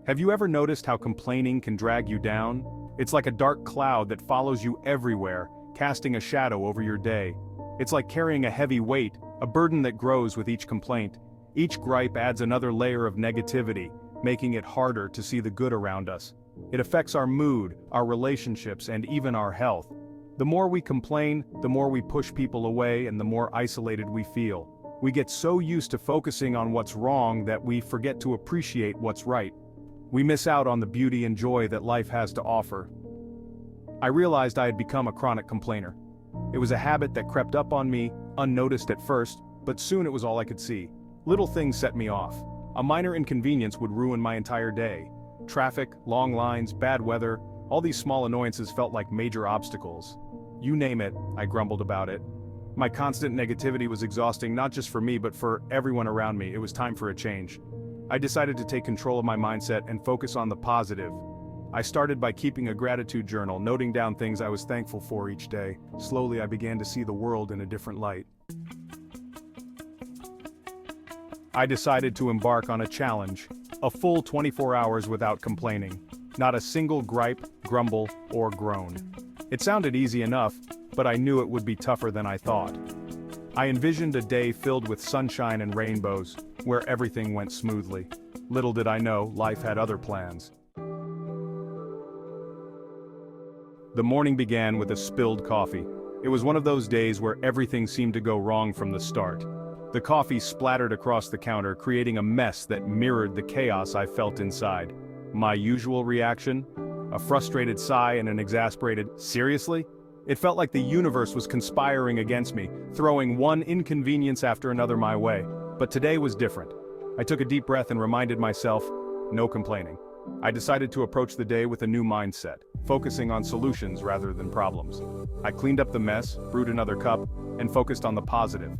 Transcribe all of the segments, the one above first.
Have you ever noticed how complaining can drag you down? It's like a dark cloud that follows you everywhere, casting a shadow over your day. It's like carrying a heavy weight, a burden that grows with each complaint. Each gripe adds another layer of negativity, making it harder to see the good around us. It affects our mood, our relationships, and even our health. The more we complain, the more we push people away and the more isolated we feel. We get so used to focusing on what's wrong that we forget to appreciate what's right. We miss out on the beauty and joy that life has to offer. I realized I had become a chronic complainer. It was a habit that crept up on me, unnoticed at first, but soon it was all I could see. Little things set me off. A minor inconvenience would ruin my entire day. Traffic, long lines, bad weather, all these small annoyances felt like major obstacles. You name it, I grumbled about it. My constant negativity was exhausting not just for me but for everyone around me. It was time for a change. I decided to take control of my mindset and focus on the positive. I started by keeping a gratitude journal, noting down things I was thankful for each day. Slowly I began to see the world in a different light. I decided to embark on a challenge, a full 24 hours without complaining. Not a single gripe, grumble, or groan. It sounded easy enough, but I knew it would be tougher than I thought. I envisioned a day filled with sunshine and rainbows, where everything went smoothly. Little did I know, life had other plans. The morning began with a spilled coffee. It was one of those days where everything seemed to go wrong from the start. The coffee splattered across the counter, creating a mess that mirrored the chaos I felt inside. My usual reaction? A frustrated sigh and an exasperated, "Seriously?" It felt like the universe was conspiring against me, throwing one inconvenience after another my way. But today was different. I took a deep breath and reminded myself, no complaining. I decided to approach the day with a new mindset, focusing on solutions rather than problems. I cleaned up the mess, brewed another cup, and focused on the positive.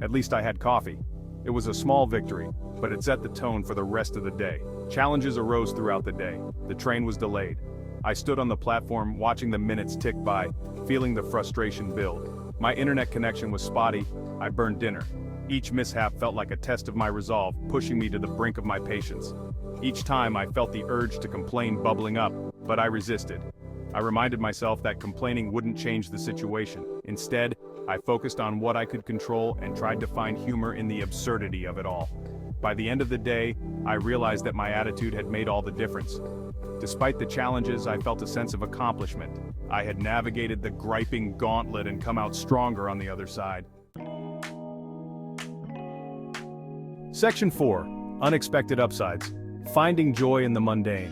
At least I had coffee. It was a small victory, but it set the tone for the rest of the day. Challenges arose throughout the day. The train was delayed. I stood on the platform watching the minutes tick by, feeling the frustration build. My internet connection was spotty. I burned dinner. Each mishap felt like a test of my resolve, pushing me to the brink of my patience. Each time I felt the urge to complain bubbling up, but I resisted. I reminded myself that complaining wouldn't change the situation. Instead, I focused on what I could control and tried to find humor in the absurdity of it all. By the end of the day, I realized that my attitude had made all the difference. Despite the challenges, I felt a sense of accomplishment. I had navigated the griping gauntlet and come out stronger on the other side. Section 4. Unexpected upsides. Finding joy in the mundane.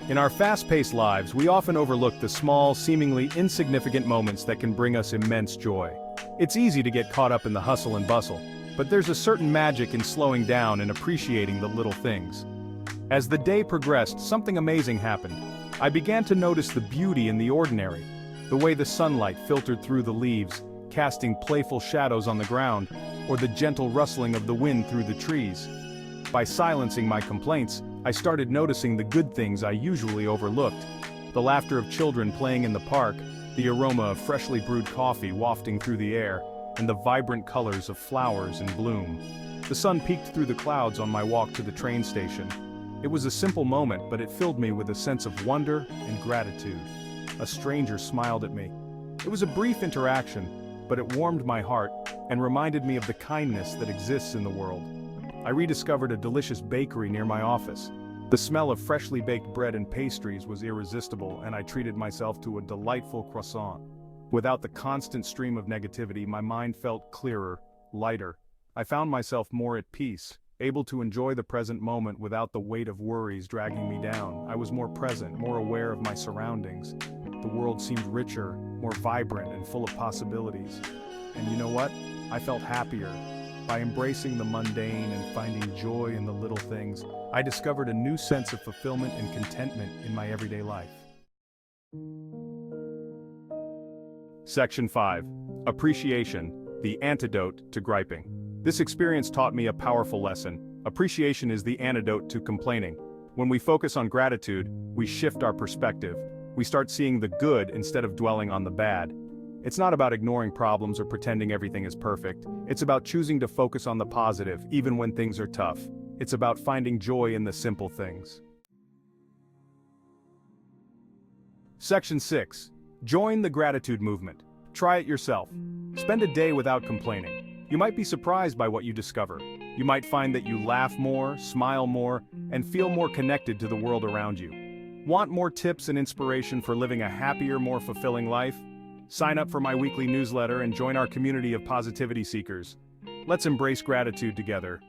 In our fast-paced lives, we often overlook the small, seemingly insignificant moments that can bring us immense joy. It's easy to get caught up in the hustle and bustle, but there's a certain magic in slowing down and appreciating the little things. As the day progressed, something amazing happened. I began to notice the beauty in the ordinary, the way the sunlight filtered through the leaves, casting playful shadows on the ground, or the gentle rustling of the wind through the trees. By silencing my complaints, I started noticing the good things I usually overlooked. The laughter of children playing in the park, the aroma of freshly brewed coffee wafting through the air, and the vibrant colors of flowers in bloom. The sun peeked through the clouds on my walk to the train station. It was a simple moment, but it filled me with a sense of wonder and gratitude. A stranger smiled at me. It was a brief interaction, but it warmed my heart and reminded me of the kindness that exists in the world. I rediscovered a delicious bakery near my office. The smell of freshly baked bread and pastries was irresistible, and I treated myself to a delightful croissant. Without the constant stream of negativity, my mind felt clearer, lighter. I found myself more at peace, able to enjoy the present moment without the weight of worries dragging me down. I was more present, more aware of my surroundings. The world seemed richer, more vibrant, and full of possibilities. And you know what? I felt happier. By embracing the mundane and finding joy in the little things, I discovered a new sense of fulfillment and contentment in my everyday life. Section 5. Appreciation, the antidote to griping. This experience taught me a powerful lesson. Appreciation is the antidote to complaining. When we focus on gratitude, we shift our perspective. We start seeing the good instead of dwelling on the bad. It's not about ignoring problems or pretending everything is perfect. It's about choosing to focus on the positive, even when things are tough. It's about finding joy in the simple things. Section 6. Join the gratitude movement. Try it yourself. Spend a day without complaining. You might be surprised by what you discover. You might find that you laugh more, smile more, and feel more connected to the world around you. Want more tips and inspiration for living a happier, more fulfilling life? Sign up for my weekly newsletter and join our community of positivity seekers. Let's embrace gratitude together.